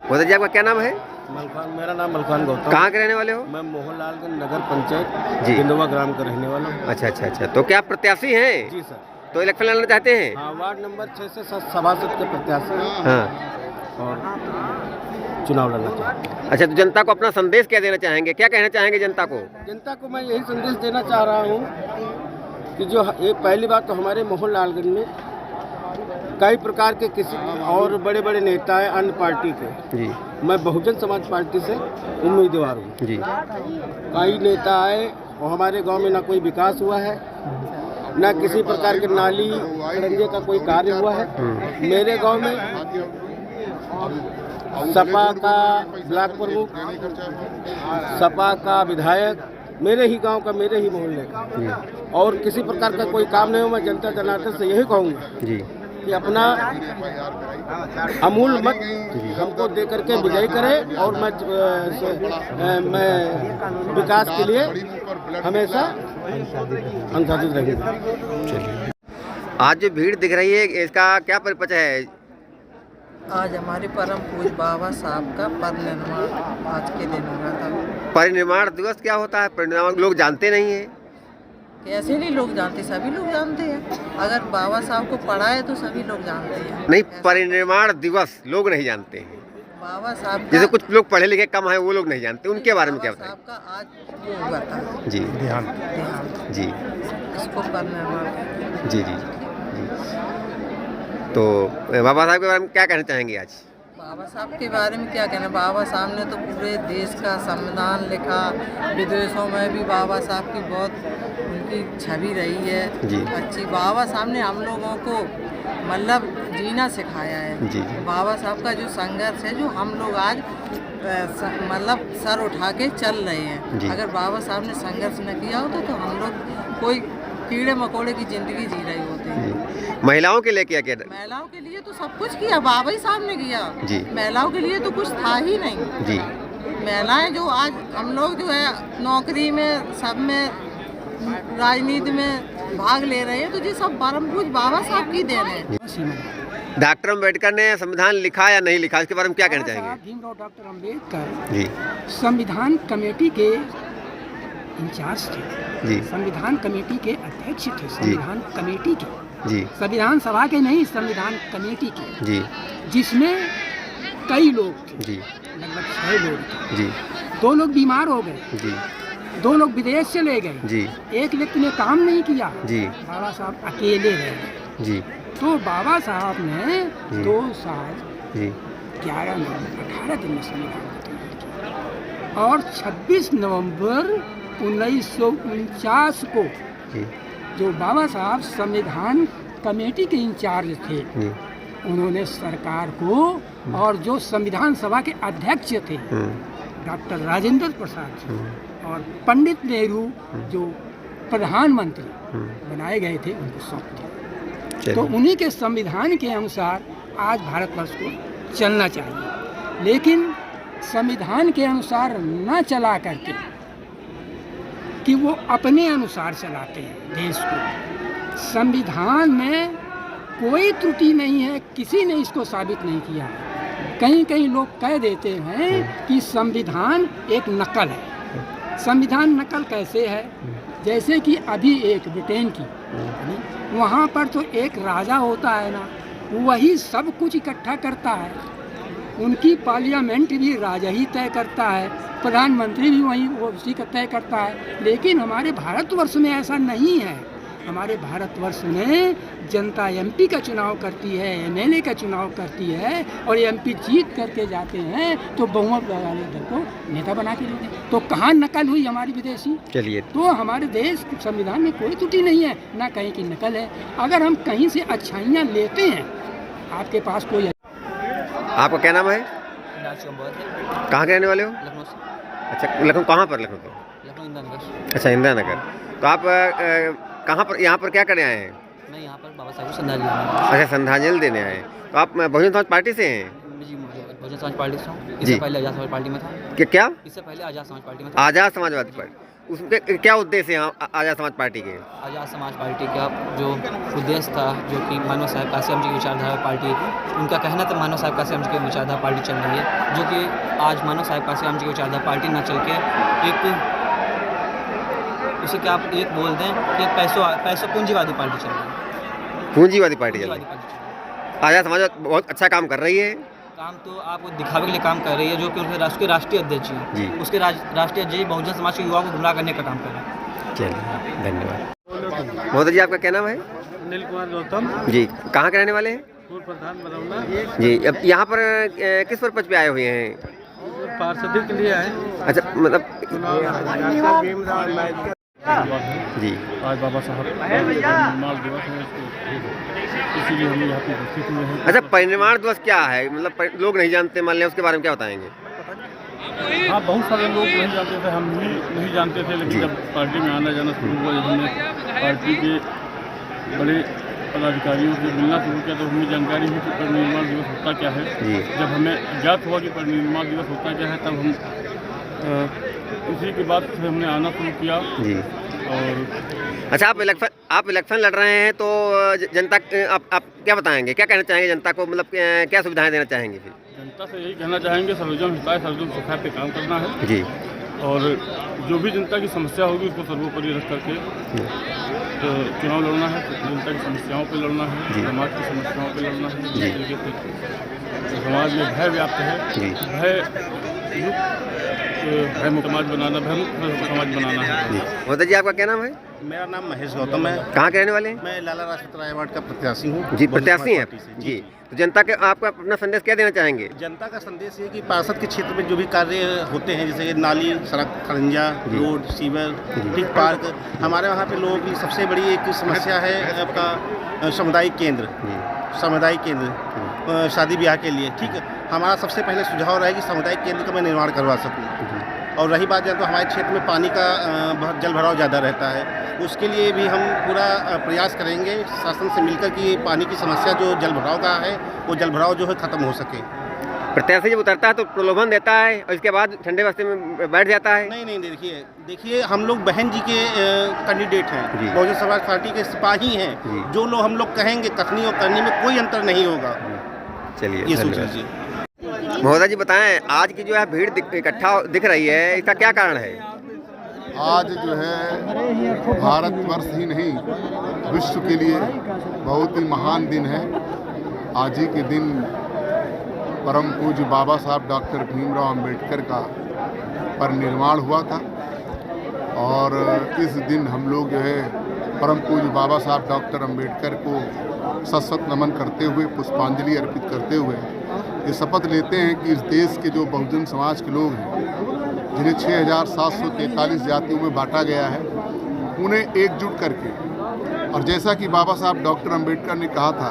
गौतम जी आपका क्या नाम है? मलखान, मेरा नाम मलखान गौतम। कहाँ के रहने वाले हो? मैं मोहनलालगंज नगर पंचायत जी। जिंदवा ग्राम का रहने वाला हूँ। अच्छा अच्छा अच्छा, तो क्या प्रत्याशी हैं? जी सर। तो इलेक्शन लड़ना चाहते हैं? हाँ, वार्ड नंबर 6 से सभासद के प्रत्याशी हैं हाँ। और चुनाव लड़ना चाहते हैं। अच्छा, तो जनता को अपना संदेश क्या देना चाहेंगे, क्या कहना चाहेंगे जनता को? जनता को मैं यही संदेश देना चाह रहा हूँ कि जो एक पहली बात तो हमारे मोहनलालगंज में कई प्रकार के किसी और बड़े बड़े नेता हैं अन्य पार्टी के। जी। मैं बहुजन समाज पार्टी से उम्मीदवार हूँ। जी। कई नेता आए और हमारे गांव में ना कोई विकास हुआ है, ना किसी प्रकार के नाली खड़ंजे का कोई कार्य हुआ है। मेरे गांव में सपा का ब्लॉक प्रमुख, सपा का विधायक मेरे ही गांव का, मेरे ही मोहल्ले का, और किसी प्रकार का कोई काम नहीं हो। मैं जनता जनार्दन से यही कहूँगा जी कि अपना अमूल मत हमको दे करके विजय करें और मैं विकास के लिए हमेशा अनुशासित रहेंगे। चलिए, आज जो भीड़ दिख रही है इसका क्या परिपक्व है? आज हमारे परम पूज्य बाबा साहब का परिनिर्वाण आज के दिन हुआ था। परिनिर्वाण दिवस क्या होता है? परिनिर्वाण लोग जानते नहीं है। कैसे नहीं लोग जानते, सभी लोग जानते हैं। अगर बाबा साहब को पढ़ा है तो सभी लोग जानते हैं। नहीं, परिनिर्वाण दिवस लोग नहीं जानते हैं। बाबा साहब जैसे कुछ लोग पढ़े लिखे कम है वो लोग नहीं जानते, उनके बारे में क्या बताएं? साहब का आज वो हुआ था जी देहांत। जी इसको परिनिर्वाण। जी जी। तो बाबा साहब के बारे में क्या कहना चाहेंगे आज? बाबा साहब के बारे में क्या कहना, बाबा साहब ने तो पूरे देश का संविधान लिखा। विदेशों में भी बाबा साहब की बहुत उनकी छवि रही है जी। अच्छी। बाबा साहब ने हम लोगों को मतलब जीना सिखाया है। जी। बाबा साहब का जो संघर्ष है, जो हम लोग आज मतलब सर उठा के चल रहे हैं। अगर बाबा साहब ने संघर्ष न किया होता तो हम लोग कोई कीड़े मकोड़े की जिंदगी जी रहे होते। महिलाओं के लिए क्या क्या? महिलाओं के लिए तो सब कुछ किया, बाबा ही साहब ने किया जी। महिलाओं के लिए तो कुछ था ही नहीं जी। महिलाएं जो आज हम लोग जो है नौकरी में, सब में, राजनीति में भाग ले रहे हैं, तो ये सब परम पूज्य बाबा साहब की देन है। डॉक्टर अम्बेडकर ने संविधान लिखा या नहीं लिखा, इसके बारे में क्या कहना चाहेंगे? भीमराव डॉक्टर अम्बेडकर जी संविधान कमेटी के इंचार्ज थे। जी संविधान कमेटी के अध्यक्ष थे। संविधान कमेटी के, जी संविधान सभा के नहीं, संविधान कमेटी के, जी जिसमें कई लोग थे। जी लगभग 6 लोग थे। जी 2 लोग बीमार हो गए, जी 2 लोग विदेश चले गए, जी एक व्यक्ति ने काम नहीं किया, जी बाबा साहब अकेले रह गए। जी तो बाबा साहब ने जी। 2 साल जी 11 महीने 18 दिन में संविधान को तैयार किया और 26 नवंबर 1949 को जी जो बाबा साहब संविधान कमेटी के इंचार्ज थे, जी उन्होंने सरकार को और जो संविधान सभा के अध्यक्ष थे डॉक्टर राजेंद्र प्रसाद जी और पंडित नेहरू जो प्रधानमंत्री बनाए गए थे, उनको सौंप दिया। तो उन्हीं के संविधान के अनुसार आज भारतवर्ष को चलना चाहिए, लेकिन संविधान के अनुसार न चला करके कि वो अपने अनुसार चलाते हैं देश को। संविधान में कोई त्रुटि नहीं है, किसी ने इसको साबित नहीं किया है। कहीं कहीं लोग कह देते हैं कि संविधान एक नकल है। संविधान नकल कैसे है? जैसे कि अभी एक ब्रिटेन की, वहाँ पर तो एक राजा होता है ना, वही सब कुछ इकट्ठा करता है। उनकी पार्लियामेंट भी राजा ही तय करता है, प्रधानमंत्री भी वही उसी का तय करता है। लेकिन हमारे भारतवर्ष में ऐसा नहीं है। हमारे भारतवर्ष में जनता एमपी का चुनाव करती है, एमएलए का चुनाव करती है, और एमपी जीत करके जाते हैं तो बहुमत वाले दल को नेता बना के लेते हैं। तो कहाँ नकल हुई हमारी विदेशी? चलिए, तो हमारे देश के संविधान में कोई त्रुटि नहीं है, ना कहीं की नकल है। अगर हम कहीं से अच्छाइयाँ लेते हैं, आपके पास कोई। आपका क्या नाम है? कहाँ के रहने वाले हो? लखनऊ से। अच्छा, लखनऊ कहाँ पर? लखनऊ पे? लखनऊ इंदिरा नगर। अच्छा, इंदिरा नगर। तो आप कहाँ पर, यहाँ पर क्या करने आए हैं? मैं यहाँ पर बाबा साहब को श्रद्धांजलि देने। अच्छा, श्रद्धांजलि देने आए हैं। तो आप बहुजन समाज पार्टी से हैं? जी, बहुजन समाज पार्टी से हूँ। इससे पहले आज़ाद समाज पार्टी में था। क्या? इससे पहले आज़ाद समाज पार्टी में था। आज़ाद समाजवादी पार्टी। उसके क्या उद्देश्य हैं आजाद समाज पार्टी के? आज़ाद समाज पार्टी का जो उद्देश्य था, जो कि मानव साहब कासिम जी की विचारधारा पार्टी, उनका कहना था मानव साहब कासिम जी की विचारधारा पार्टी चल रही है, जो कि आज मानव साहब कासिम जी की विचारधारा पार्टी ना चल के एक उसे क्या आप एक बोल दें कि पैसों पूंजीवादी पार्टी चल रही है। पूंजीवादी पार्टी चल रही पूंजीवादी पार्टी चल रही है। है। आजाद समाज बहुत अच्छा काम कर रही है। काम तो आपको दिखावे के लिए काम कर रही है, जो कि उसके राष्ट्रीय अध्यक्ष जी। हैं, उसके राष्ट्रीय अध्यक्ष बहुजन समाज के युवाओं को गुमराह करने का काम कर रहे हैं। चलिए, धन्यवाद। महोदय जी, आपका क्या नाम है? अनिल कुमार गौतम, जी, कहाँ के रहने वाले हैं? पूर्व प्रधान बरौना, जी, अब यहाँ पर किस पर्पज पे आए हुए हैं? पार्षदी के लिए आए। अच्छा, मतलब जी, आज बाबा साहब निर्माण दिवस है, इसीलिए हम यहाँ पे उपस्थित हुए हैं। अच्छा, परिनिर्वाण दिवस क्या है? मतलब लोग नहीं जानते, मान लें, उसके बारे में क्या बताएंगे? हाँ, बहुत सारे लोग नहीं जानते थे, हम भी नहीं जानते थे, लेकिन जब पार्टी में आना जाना शुरू हुआ, जब हमने पार्टी के बड़े पदाधिकारियों से मिलना शुरू किया तो हमें जानकारी हुई कि परिनिर्वाण दिवस होता क्या है। जब हमें ज्ञात हुआ कि परिनिर्वाण दिवस होता क्या है, तब हम इसी के बाद फिर हमने आना शुरू किया। जी। और अच्छा, आप इलेक्शन लड़ रहे हैं तो जनता आप क्या बताएंगे, क्या कहना चाहेंगे जनता को? मतलब क्या सुविधाएं देना चाहेंगे फिर? जनता से यही कहना चाहेंगे, सर्वजन हिताय सर्वजन सुखाय पे काम करना है। जी। और जो भी जनता की समस्या होगी उसको सर्वोपरि रख करके तो चुनाव लड़ना है, जनता की समस्याओं पे लड़ना है, समाज की समस्याओं पे लड़ना है। जिस तरीके से समाज में भय व्याप्त है, भय मुक्त समाज बनाना, भय मुक्त समाज बनाना है। महोदय जी, आपका क्या नाम है? मेरा नाम महेश गौतम है। कहाँ के रहने वाले हैं? मैं लाला लाजपत राय वार्ड का प्रत्याशी हूँ। जी, प्रत्याशी हैं जी। तो जनता के आपका अपना संदेश क्या देना चाहेंगे? जनता का संदेश ये कि पार्षद के क्षेत्र में जो भी कार्य होते हैं, जैसे नाली, सड़क, खरंजा, रोड, सीवर, ठीक, पार्क, हमारे वहाँ पे लोगों की सबसे बड़ी एक समस्या है आपका सामुदायिक केंद्र, शादी ब्याह के लिए। ठीक है, हमारा सबसे पहले सुझाव रहेगा कि सामुदायिक केंद्र का मैं निर्माण करवा सकूँ। और रही बात तो हमारे क्षेत्र में पानी का बहुत जल भराव ज़्यादा रहता है, उसके लिए भी हम पूरा प्रयास करेंगे शासन से मिलकर कि पानी की समस्या जो जल भराव का है, वो जल भराव जो है ख़त्म हो सके। प्रत्याशी जब उतरता है तो प्रलोभन देता है और इसके बाद ठंडे बस्ते में बैठ जाता है। नहीं, देखिए हम लोग बहन जी के कैंडिडेट हैं, बहुजन समाज पार्टी के सिपाही हैं। जो लोग हम लोग कहेंगे कथनी और करनी में कोई अंतर नहीं होगा। चलिए, ये सोच लीजिए। महोदय जी, बताएं, आज की जो है भीड़ इकट्ठा दिख रही है, इसका क्या कारण है? आज जो है भारतवर्ष ही नहीं, विश्व के लिए बहुत ही महान दिन है। आज ही के दिन परम पूज्य बाबा साहब डॉक्टर भीमराव अंबेडकर का परिनिर्वाण हुआ था और इस दिन हम लोग जो है परम पूज्य बाबा साहब डॉक्टर अंबेडकर को सशक्त नमन करते हुए, पुष्पांजलि अर्पित करते हुए ये शपथ लेते हैं कि इस देश के जो बहुजन समाज के लोग हैं, जिन्हें 6743 जातियों में बांटा गया है, उन्हें एकजुट करके, और जैसा कि बाबा साहब डॉक्टर अंबेडकर ने कहा था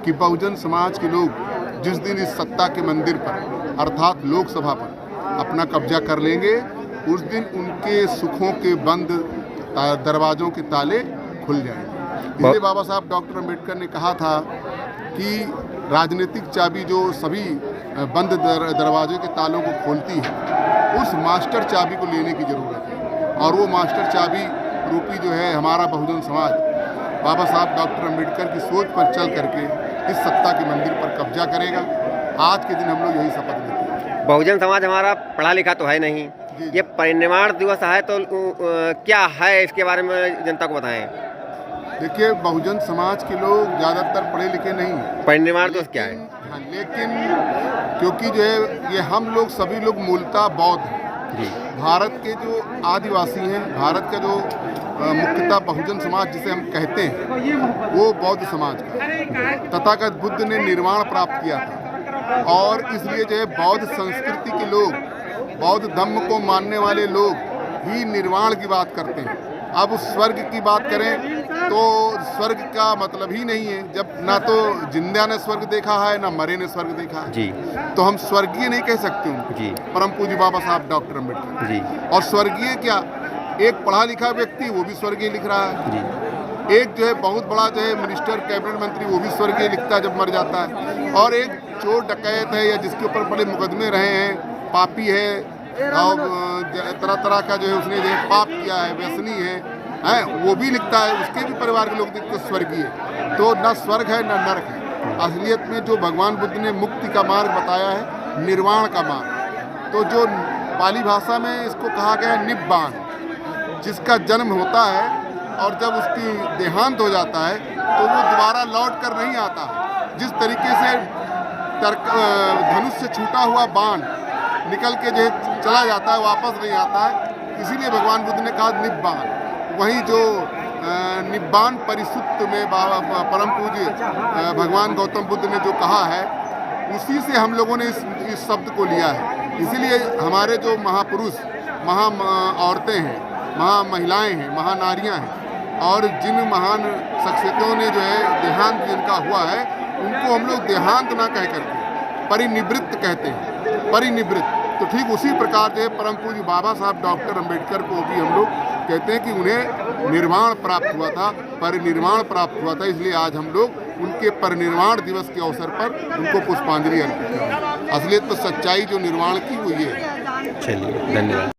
कि बहुजन समाज के लोग जिस दिन इस सत्ता के मंदिर पर अर्थात लोकसभा पर अपना कब्जा कर लेंगे, उस दिन उनके सुखों के बंद दरवाज़ों के ताले खुल जाएंगे। इसलिए बाबा साहब डॉक्टर अंबेडकर ने कहा था कि राजनीतिक चाबी जो सभी बंद दरवाजे के तालों को खोलती है, उस मास्टर चाबी को लेने की ज़रूरत है। और वो मास्टर चाबी रूपी जो है हमारा बहुजन समाज बाबा साहब डॉक्टर अंबेडकर की सोच पर चल करके इस सत्ता के मंदिर पर कब्जा करेगा। आज के दिन हम लोग यही शपथ लेते हैं। बहुजन समाज हमारा पढ़ा लिखा तो है नहीं, ये परिनिर्वाण दिवस है तो क्या है, इसके बारे में जनता को बताएं। देखिए, बहुजन समाज के लोग ज़्यादातर पढ़े लिखे नहीं हैं। परिनिर्वाण दिवस क्या है? हाँ, लेकिन क्योंकि जो है ये हम लोग सभी लोग मूलतः बौद्ध हैं। जी। भारत के जो आदिवासी हैं, भारत का जो मुख्यतः बहुजन समाज जिसे हम कहते हैं, वो बौद्ध समाज का तथागत बुद्ध ने निर्वाण प्राप्त किया था। और इसलिए जो है बौद्ध संस्कृति के लोग, बौद्ध धम्म को मानने वाले लोग ही निर्वाण की बात करते हैं। अब स्वर्ग की बात करें तो स्वर्ग का मतलब ही नहीं है, जब ना तो जिंदा ने स्वर्ग देखा है ना मरे ने स्वर्ग देखा है जी। तो हम स्वर्गीय नहीं कह सकते हूँ जी। परम पूज्य बाबा साहब डॉक्टर अंबेडकर जी। और स्वर्गीय क्या, एक पढ़ा लिखा व्यक्ति वो भी स्वर्गीय लिख रहा है जी। एक जो है बहुत बड़ा जो है मिनिस्टर, कैबिनेट मंत्री, वो भी स्वर्गीय लिखता है जब मर जाता है। और एक चोर डकैत है या जिसके ऊपर बड़े मुकदमे रहे हैं, पापी है, और तरह तरह का जो है उसने जो है पाप किया है, व्यसनी है, वो भी लिखता है, उसके भी परिवार के लोग दिखते स्वर्गीय। तो न स्वर्ग है न नरक है। असलियत में जो भगवान बुद्ध ने मुक्ति का मार्ग बताया है, निर्वाण का मार्ग, तो जो पाली भाषा में इसको कहा गया है निब्बान, जिसका जन्म होता है और जब उसकी देहांत हो जाता है तो वो दोबारा लौट कर नहीं आता। जिस तरीके से धनुष से छूटा हुआ बाण निकल के जो चला जाता है, वापस नहीं आता है, इसीलिए भगवान बुद्ध ने कहा निब्बान। वहीं जो निब्बान परिसुत्त में परम पूज्य भगवान गौतम बुद्ध ने जो कहा है, उसी से हम लोगों ने इस शब्द को लिया है। इसीलिए हमारे जो महापुरुष, महा औरतें हैं, महा महिलाएं हैं, महानारियां हैं, और जिन महान शख्सियतों ने जो है देहांत जिनका हुआ है, उनको हम लोग देहांत ना कह करके परिनिवृत्त कहते हैं, परिनिवृत्त। तो ठीक उसी प्रकार जो है परम पूज्य बाबा साहब डॉक्टर अंबेडकर को भी हम लोग कहते हैं कि उन्हें निर्वाण प्राप्त हुआ था, परिनिर्वाण प्राप्त हुआ था। इसलिए आज हम लोग उनके परिनिर्वाण दिवस के अवसर पर उनको पुष्पांजलि अर्पित करें। असलियत तो सच्चाई जो निर्वाण की वो ये है। चलिए, धन्यवाद।